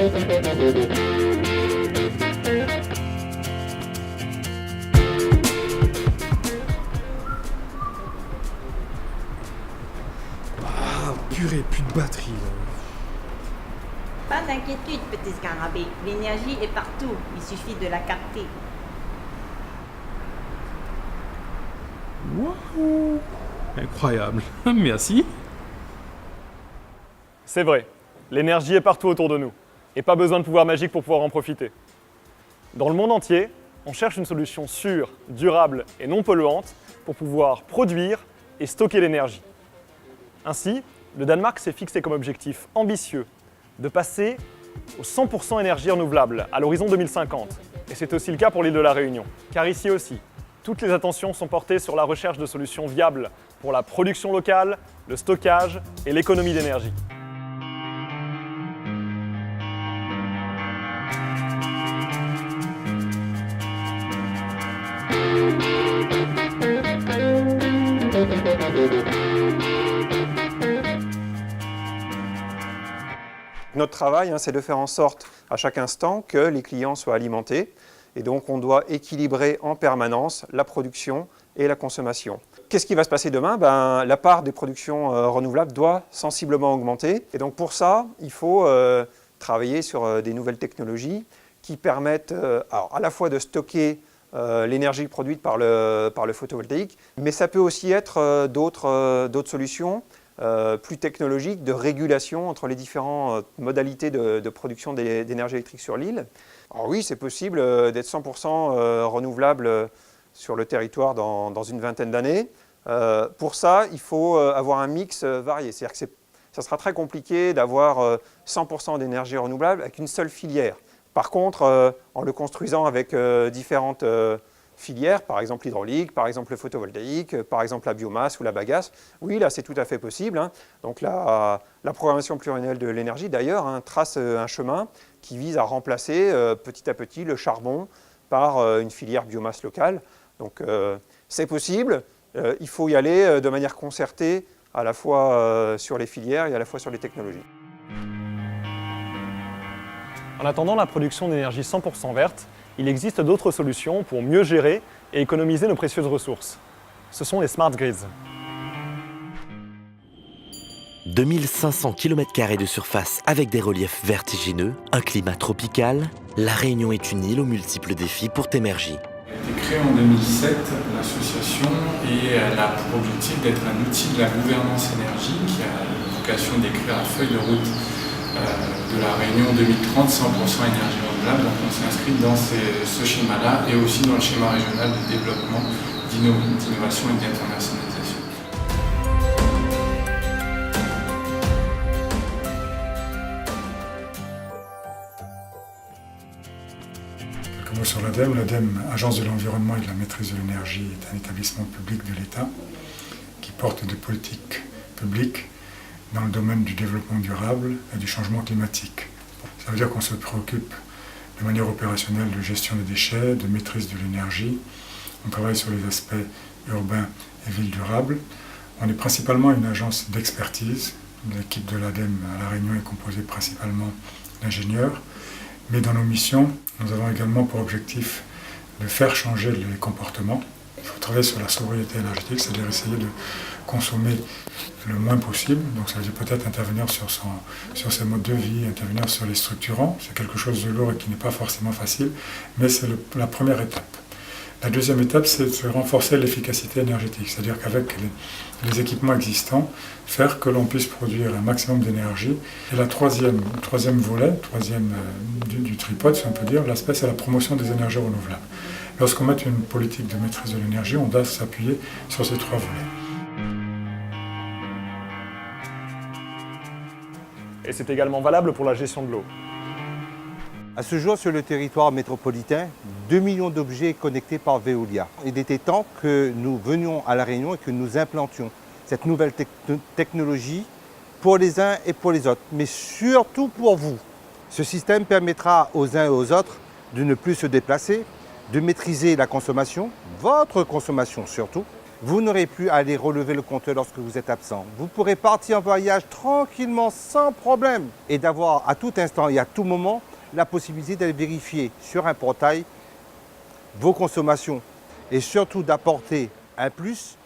Ah, purée, plus de batterie là. Pas d'inquiétude, petit scarabée. L'énergie est partout. Il suffit de la capter. Waouh! Incroyable. Merci. C'est vrai, l'énergie est partout autour de nous, et pas besoin de pouvoir magique pour pouvoir en profiter. Dans le monde entier, on cherche une solution sûre, durable et non polluante pour pouvoir produire et stocker l'énergie. Ainsi, le Danemark s'est fixé comme objectif ambitieux de passer aux 100% énergie renouvelable à l'horizon 2050. Et c'est aussi le cas pour l'île de la Réunion. Car ici aussi, toutes les attentions sont portées sur la recherche de solutions viables pour la production locale, le stockage et l'économie d'énergie. Notre travail, c'est de faire en sorte à chaque instant que les clients soient alimentés. Et donc, on doit équilibrer en permanence la production et la consommation. Qu'est-ce qui va se passer demain? La part des productions renouvelables doit sensiblement augmenter. Et donc, pour ça, il faut travailler sur des nouvelles technologies qui permettent à la fois de stocker l'énergie produite par le photovoltaïque, mais ça peut aussi être d'autres solutions plus technologiques de régulation entre les différentes modalités de production d'énergie électrique sur l'île. Alors oui, c'est possible d'être 100% renouvelable sur le territoire dans une vingtaine d'années. Pour ça, il faut avoir un mix varié. C'est-à-dire que ça sera très compliqué d'avoir 100% d'énergie renouvelable avec une seule filière. Par contre, en le construisant avec différentes filières, par exemple l'hydraulique, par exemple le photovoltaïque, par exemple la biomasse ou la bagasse, oui, là c'est tout à fait possible. Donc la programmation pluriannuelle de l'énergie, d'ailleurs, trace un chemin qui vise à remplacer petit à petit le charbon par une filière biomasse locale. Donc c'est possible, il faut y aller de manière concertée à la fois sur les filières et à la fois sur les technologies. En attendant la production d'énergie 100% verte, il existe d'autres solutions pour mieux gérer et économiser nos précieuses ressources. Ce sont les smart grids. 2500 km² de surface avec des reliefs vertigineux, un climat tropical, La Réunion est une île aux multiples défis pour t'émerger. Elle a été créée en 2007, l'association, et elle a pour objectif d'être un outil de la gouvernance énergie qui a vocation d'écrire la feuille de route de la Réunion 2030, 100% énergie renouvelable. Donc on s'est inscrit dans ce schéma-là et aussi dans le schéma régional de développement, d'innovation et d'internationalisation. Quelques mots sur l'ADEME. L'ADEME, Agence de l'environnement et de la maîtrise de l'énergie, est un établissement public de l'État qui porte des politiques publiques dans le domaine du développement durable et du changement climatique. Ça veut dire qu'on se préoccupe de manière opérationnelle de gestion des déchets, de maîtrise de l'énergie. On travaille sur les aspects urbains et villes durables. On est principalement une agence d'expertise. L'équipe de l'ADEME à La Réunion est composée principalement d'ingénieurs. Mais dans nos missions, nous avons également pour objectif de faire changer les comportements. Il faut travailler sur la sobriété énergétique, c'est-à-dire essayer de consommer le moins possible. Donc ça veut dire peut-être intervenir sur ses modes de vie, intervenir sur les structurants. C'est quelque chose de lourd et qui n'est pas forcément facile, mais c'est la première étape. La deuxième étape, c'est de renforcer l'efficacité énergétique, c'est-à-dire qu'avec les équipements existants, faire que l'on puisse produire un maximum d'énergie. Et la troisième volet, du tripode, si on peut dire, l'aspect, c'est la promotion des énergies renouvelables. Lorsqu'on met une politique de maîtrise de l'énergie, on doit s'appuyer sur ces trois volets. Et c'est également valable pour la gestion de l'eau. À ce jour, sur le territoire métropolitain, 2 millions d'objets connectés par Veolia. Il était temps que nous venions à La Réunion et que nous implantions cette nouvelle technologie pour les uns et pour les autres, mais surtout pour vous. Ce système permettra aux uns et aux autres de ne plus se déplacer, de maîtriser la consommation, votre consommation surtout, Vous n'aurez plus à aller relever le compteur lorsque vous êtes absent. Vous pourrez partir en voyage tranquillement, sans problème, et d'avoir à tout instant et à tout moment la possibilité d'aller vérifier sur un portail vos consommations et surtout d'apporter un plus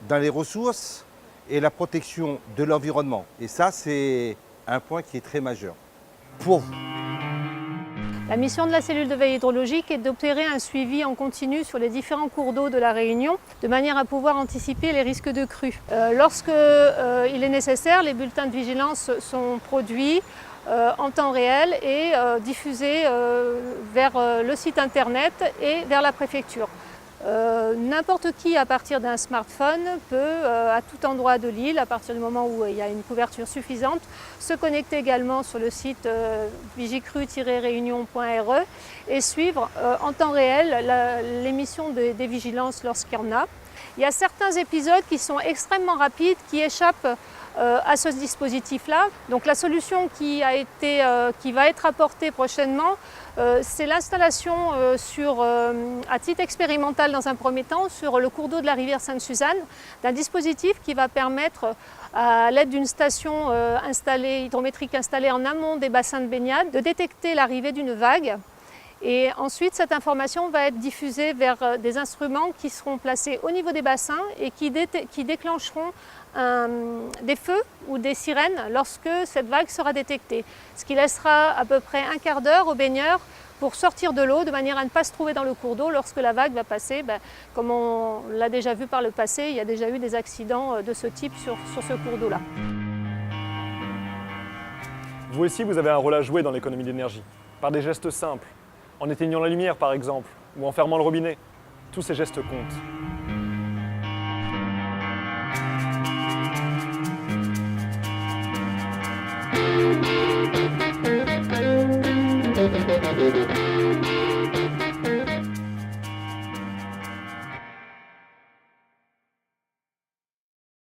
dans les ressources et la protection de l'environnement. Et ça, c'est un point qui est très majeur pour vous. La mission de la cellule de veille hydrologique est d'opérer un suivi en continu sur les différents cours d'eau de la Réunion, de manière à pouvoir anticiper les risques de crue. Lorsque il est nécessaire, les bulletins de vigilance sont produits en temps réel et diffusés vers le site internet et vers la préfecture. N'importe qui, à partir d'un smartphone, peut, à tout endroit de l'île, à partir du moment où il y a une couverture suffisante, se connecter également sur le site vigicru-réunion.re et suivre en temps réel l'émission des vigilances lorsqu'il y en a. Il y a certains épisodes qui sont extrêmement rapides, qui échappent à ce dispositif-là. Donc la solution qui va être apportée prochainement, c'est l'installation à titre expérimental dans un premier temps sur le cours d'eau de la rivière Sainte-Suzanne d'un dispositif qui va permettre à l'aide d'une station hydrométrique installée en amont des bassins de baignade de détecter l'arrivée d'une vague. Et ensuite, cette information va être diffusée vers des instruments qui seront placés au niveau des bassins et qui déclencheront des feux ou des sirènes lorsque cette vague sera détectée. Ce qui laissera à peu près un quart d'heure aux baigneurs pour sortir de l'eau de manière à ne pas se trouver dans le cours d'eau lorsque la vague va passer. Comme on l'a déjà vu par le passé, il y a déjà eu des accidents de ce type sur ce cours d'eau-là. Vous aussi, vous avez un rôle à jouer dans l'économie d'énergie, par des gestes simples, en éteignant la lumière par exemple, ou en fermant le robinet. Tous ces gestes comptent.